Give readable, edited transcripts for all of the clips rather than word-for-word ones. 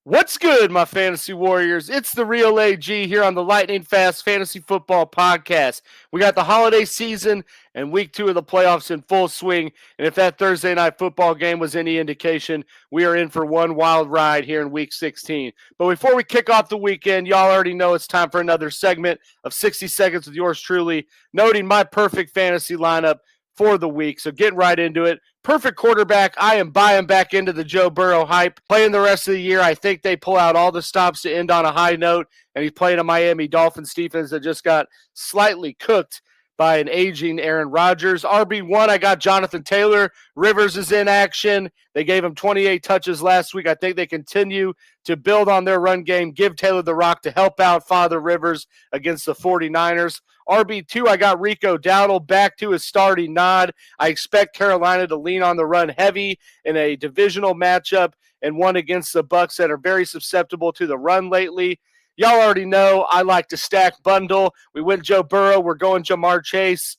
What's good, my fantasy warriors? It's the real AG here on the Lightning Fast Fantasy Football Podcast. We got the holiday season and week 2 of the playoffs in full swing. And if that Thursday night football game was any indication, we are in for one wild ride here in week 16. But before we kick off the weekend, y'all already know it's time for another segment of 60 Seconds with yours truly, noting my perfect fantasy lineup for the week. So getting right into it. Perfect quarterback. I am buying back into the Joe Burrow hype. Playing the rest of the year, I think they pull out all the stops to end on a high note, and he's playing a Miami Dolphins defense that just got slightly cooked by an aging Aaron Rodgers. RB1, I got Jonathan Taylor. Rivers is in action. They gave him 28 touches last week. I think they continue to build on their run game, give Taylor the rock to help out Father Rivers against the 49ers. RB2, I got Rico Dowdle back to his starting nod. I expect Carolina to lean on the run heavy in a divisional matchup and one against the Bucs that are very susceptible to the run lately. Y'all already know I like to stack bundle. We went Joe Burrow. We're going Jamar Chase.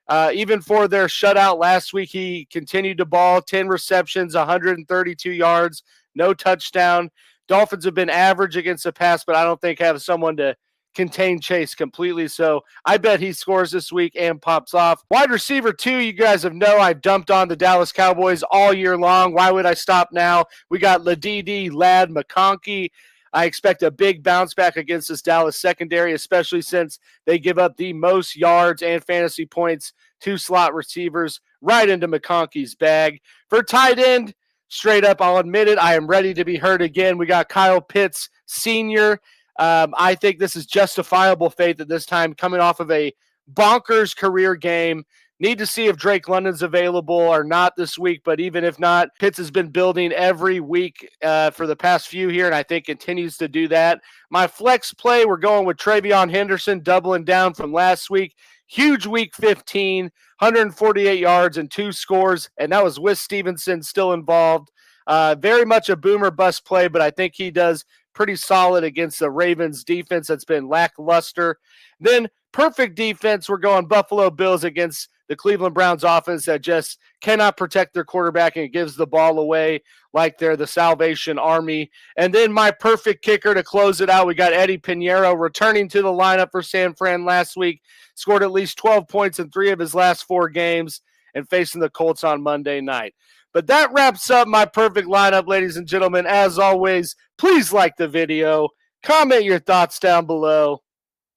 Even for their shutout last week, he continued to ball, 10 receptions, 132 yards, no touchdown. Dolphins have been average against the pass, but I don't think have someone to contain Chase completely. So I bet he scores this week and pops off. Wide receiver 2, you guys have know I've dumped on the Dallas Cowboys all year long. Why would I stop now? We got Ladidi, Ladd, McConkey. I expect a big bounce back against this Dallas secondary, especially since they give up the most yards and fantasy points to slot receivers right into McConkey's bag. For tight end, straight up, I'll admit it, I am ready to be heard again. We got Kyle Pitts Sr. I think this is justifiable faith at this time, coming off of a bonkers career game. Need to see if Drake London's available or not this week, but even if not, Pitts has been building every week for the past few here, and I think continues to do that. My flex play, we're going with Travion Henderson, doubling down from last week. Huge week 15, 148 yards and 2 scores, and that was with Stevenson still involved. Very much a boomer bust play, but I think he does pretty solid against the Ravens defense that's been lackluster. Then perfect defense, we're going Buffalo Bills against the Cleveland Browns offense that just cannot protect their quarterback and gives the ball away like they're the Salvation Army. And then my perfect kicker to close it out, we got Eddie Pinheiro returning to the lineup for San Fran last week, scored at least 12 points in 3 of his last 4 games and facing the Colts on Monday night. But that wraps up my perfect lineup, ladies and gentlemen. As always, please like the video, comment your thoughts down below,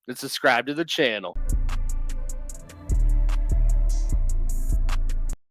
and subscribe to the channel.